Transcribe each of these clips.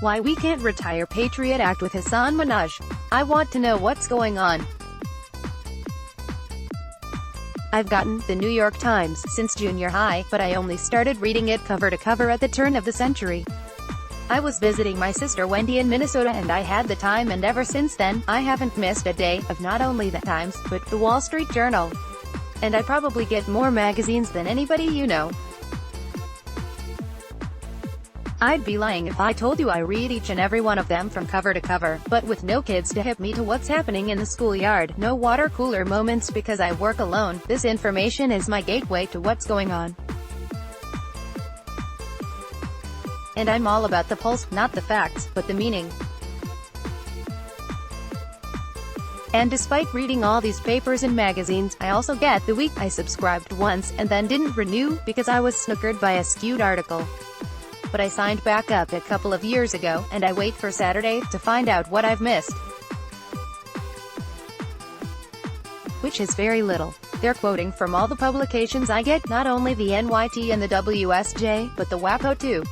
Why we can't retire Patriot Act with Hasan Minhaj. I want to know what's going on. I've gotten the New York Times since junior high, but I only started reading it cover to cover at the turn of the century. I was visiting my sister Wendy in Minnesota and I had the time, and ever since then, I haven't missed a day of not only the Times, but the Wall Street Journal. And I probably get more magazines than anybody you know. I'd be lying if I told you I read each and every one of them from cover to cover, but with no kids to hip me to what's happening in the schoolyard, no water cooler moments because I work alone, this information is my gateway to what's going on. And I'm all about the pulse, not the facts, but the meaning. And despite reading all these papers and magazines, I also get the week I subscribed once, and then didn't renew, because I was snookered by a skewed article. But I signed back up a couple of years ago, and I wait for Saturday to find out what I've missed. Which is very little. They're quoting from all the publications I get, not only the NYT and the WSJ, but the WAPO too.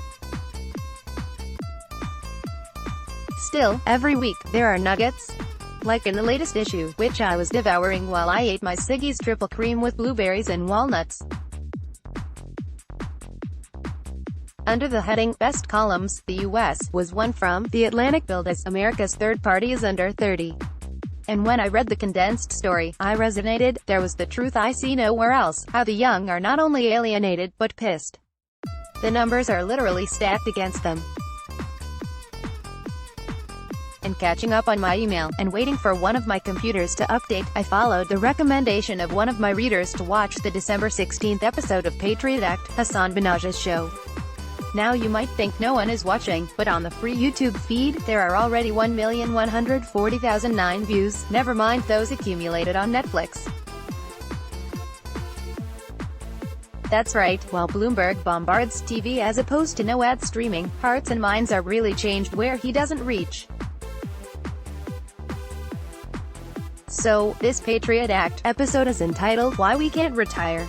Still, every week, there are nuggets. Like in the latest issue, which I was devouring while I ate my Siggy's triple cream with blueberries and walnuts. Under the heading, Best Columns, the U.S. was one from The Atlantic billed as America's third party is under 30. And when I read the condensed story, I resonated. There was the truth I see nowhere else, how the young are not only alienated, but pissed. The numbers are literally stacked against them. And catching up on my email, and waiting for one of my computers to update, I followed the recommendation of one of my readers to watch the December 16th episode of Patriot Act, Hasan Minhaj's show. Now you might think no one is watching, but on the free YouTube feed, there are already 1,140,009 views, never mind those accumulated on Netflix. That's right, while Bloomberg bombards TV as opposed to no ad streaming, hearts and minds are really changed where he doesn't reach. So, this Patriot Act episode is entitled, Why We Can't Retire.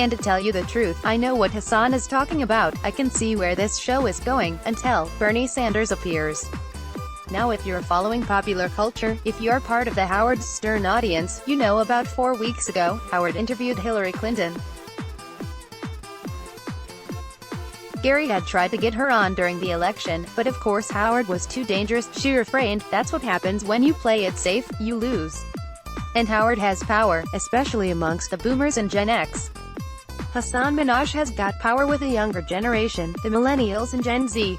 And to tell you the truth, I know what Hasan is talking about. I can see where this show is going, until Bernie Sanders appears. Now if you're following popular culture, if you're part of the Howard Stern audience, you know about 4 weeks ago, Howard interviewed Hillary Clinton. Gary had tried to get her on during the election, but of course Howard was too dangerous. She refrained. That's what happens when you play it safe, you lose. And Howard has power, especially amongst the boomers and Gen X. Hasan Minhaj has got power with a younger generation, the millennials and Gen Z.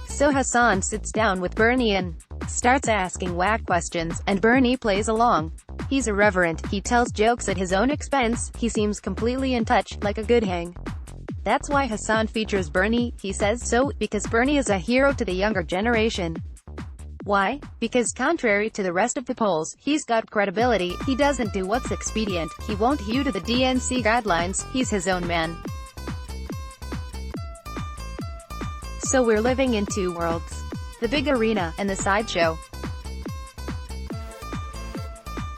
So Hasan sits down with Bernie and starts asking whack questions, and Bernie plays along. He's irreverent, he tells jokes at his own expense, he seems completely in touch, like a good hang. That's why Hasan features Bernie, he says so, because Bernie is a hero to the younger generation. Why? Because contrary to the rest of the polls, he's got credibility, he doesn't do what's expedient, he won't hew to the DNC guidelines, he's his own man. So we're living in two worlds. The big arena, and the sideshow.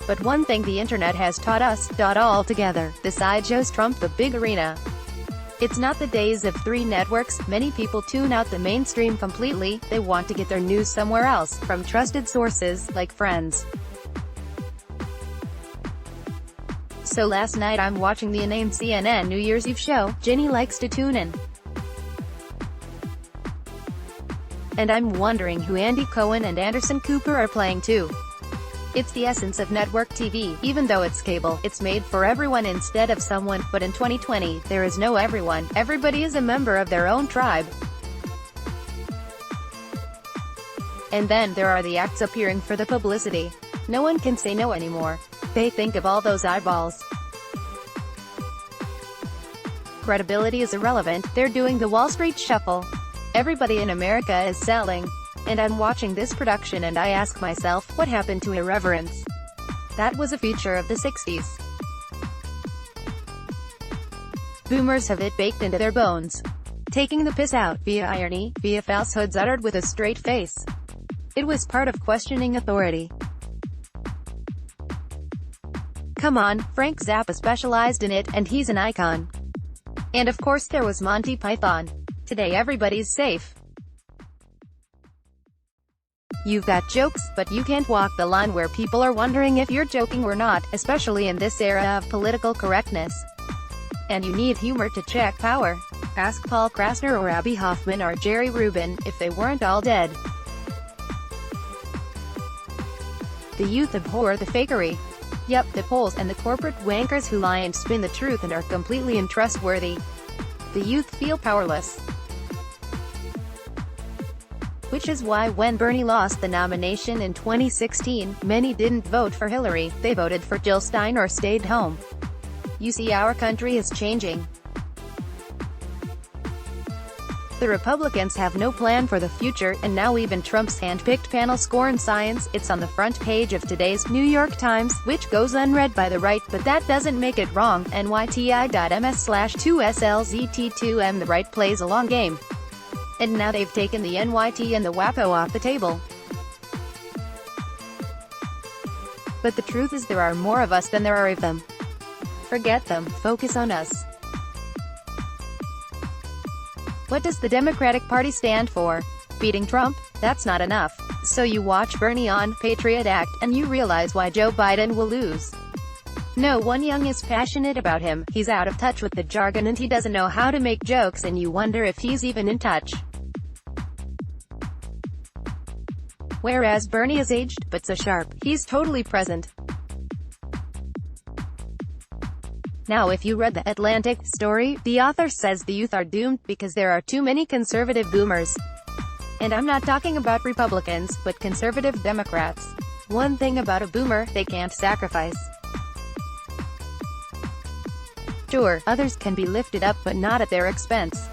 But one thing the internet has taught us, altogether, the sideshows trump the big arena. It's not the days of 3 networks, many people tune out the mainstream completely, they want to get their news somewhere else, from trusted sources, like friends. So last night I'm watching the unnamed CNN New Year's Eve show, Ginny likes to tune in. And I'm wondering who Andy Cohen and Anderson Cooper are playing too. It's the essence of network TV, even though it's cable, it's made for everyone instead of someone, but in 2020, there is no everyone, everybody is a member of their own tribe. And then there are the acts appearing for the publicity. No one can say no anymore. They think of all those eyeballs. Credibility is irrelevant, they're doing the Wall Street shuffle. Everybody in America is selling. And I'm watching this production and I ask myself, what happened to irreverence? That was a feature of the 60s. Boomers have it baked into their bones. Taking the piss out, via irony, via falsehoods uttered with a straight face. It was part of questioning authority. Come on, Frank Zappa specialized in it, and he's an icon. And of course there was Monty Python. today everybody's safe. You've got jokes, but you can't walk the line where people are wondering if you're joking or not, especially in this era of political correctness. And you need humor to check power. Ask Paul Krassner or Abby Hoffman or Jerry Rubin, if they weren't all dead. The youth abhor the fakery. Yep, the polls and the corporate wankers who lie and spin the truth and are completely untrustworthy. The youth feel powerless. Which is why when Bernie lost the nomination in 2016, many didn't vote for Hillary, they voted for Jill Stein or stayed home. You see, our country is changing. The Republicans have no plan for the future, and now even Trump's hand-picked panel scorn science. It's on the front page of today's New York Times, which goes unread by the right, but that doesn't make it wrong. NYTI.ms/2SLZT2M. The right plays a long game. And now they've taken the NYT and the WAPO off the table. But the truth is there are more of us than there are of them. Forget them, focus on us. What does the Democratic Party stand for? Beating Trump? That's not enough. So you watch Bernie on Patriot Act, and you realize why Joe Biden will lose. No one young is passionate about him, he's out of touch with the jargon and he doesn't know how to make jokes, and you wonder if he's even in touch. Whereas Bernie is aged, but so sharp, he's totally present. Now if you read the Atlantic story, the author says the youth are doomed because there are too many conservative boomers. And I'm not talking about Republicans, but conservative Democrats. One thing about a boomer, they can't sacrifice. Sure, others can be lifted up but not at their expense.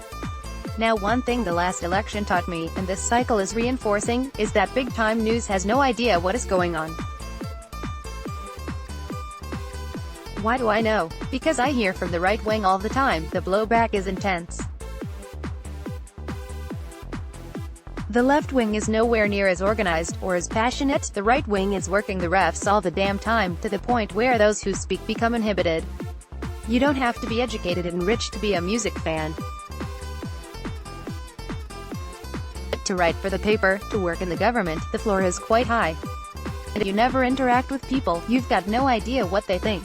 Now one thing the last election taught me, and this cycle is reinforcing, is that big-time news has no idea what is going on. Why do I know? Because I hear from the right wing all the time. The blowback is intense. The left wing is nowhere near as organized, or as passionate. The right wing is working the refs all the damn time, to the point where those who speak become inhibited. You don't have to be educated and rich to be a music fan. To write for the paper, to work in the government, the floor is quite high. And if you never interact with people, you've got no idea what they think.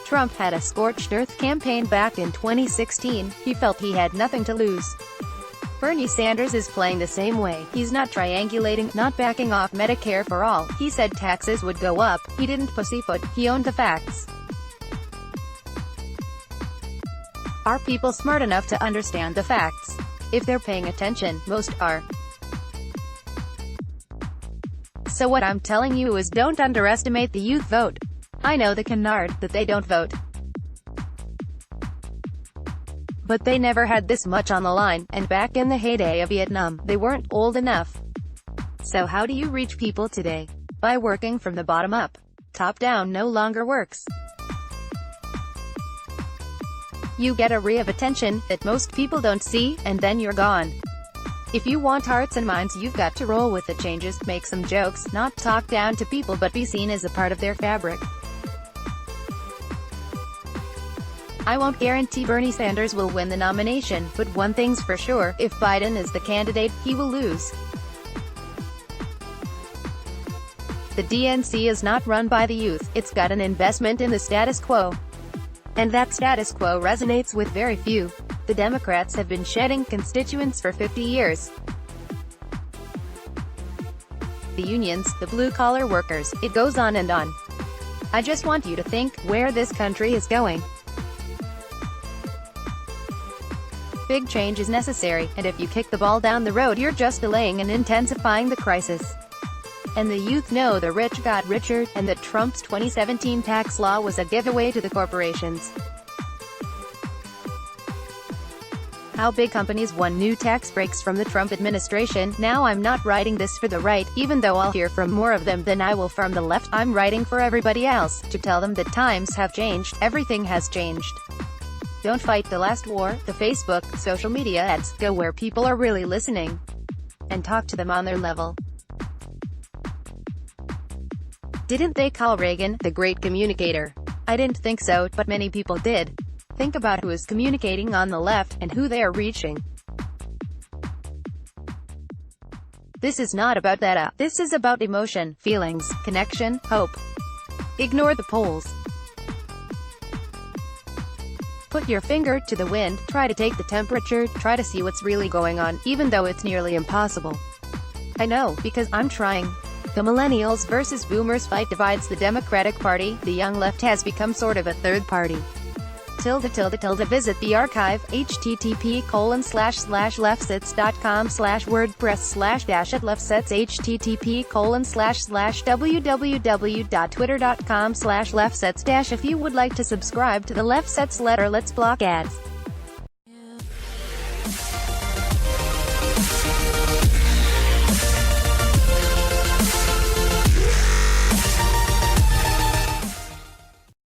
Trump had a scorched earth campaign back in 2016, he felt he had nothing to lose. Bernie Sanders is playing the same way. He's not triangulating, not backing off Medicare for all. He said taxes would go up. He didn't pussyfoot, he owned the facts. Are people smart enough to understand the facts? If they're paying attention, most are. So what I'm telling you is don't underestimate the youth vote. I know the canard, that they don't vote. But they never had this much on the line, and back in the heyday of Vietnam, they weren't old enough. So how do you reach people today? By working from the bottom up. Top down no longer works. You get a ray of attention that most people don't see, and then you're gone. If you want hearts and minds, you've got to roll with the changes, make some jokes, not talk down to people but be seen as a part of their fabric. I won't guarantee Bernie Sanders will win the nomination, but one thing's for sure, if Biden is the candidate, he will lose. The DNC is not run by the youth, it's got an investment in the status quo. And that status quo resonates with very few. The Democrats have been shedding constituents for 50 years. The unions, the blue-collar workers, it goes on and on. I just want you to think where this country is going. Big change is necessary, and if you kick the ball down the road you're just delaying and intensifying the crisis. And the youth know the rich got richer, and that Trump's 2017 tax law was a giveaway to the corporations. How big companies won new tax breaks from the Trump administration. Now I'm not writing this for the right, even though I'll hear from more of them than I will from the left. I'm writing for everybody else, to tell them that times have changed, everything has changed. Don't fight the last war, the Facebook, social media ads. Go where people are really listening. And talk to them on their level. Didn't they call Reagan the great communicator? I didn't think so, but many people did. Think about who is communicating on the left, and who they are reaching. This is not about data. This is about emotion, feelings, connection, hope. Ignore the polls. Put your finger to the wind, try to take the temperature, try to see what's really going on, even though it's nearly impossible. I know, because I'm trying. The millennials versus boomers fight divides the Democratic Party. The young left has become sort of a third party. Visit the archive, http://leftsets.com/wordpress/-at-leftsets http://www.twitter.com/leftsets. If you would like to subscribe to the Left Sets letter, let's block ads.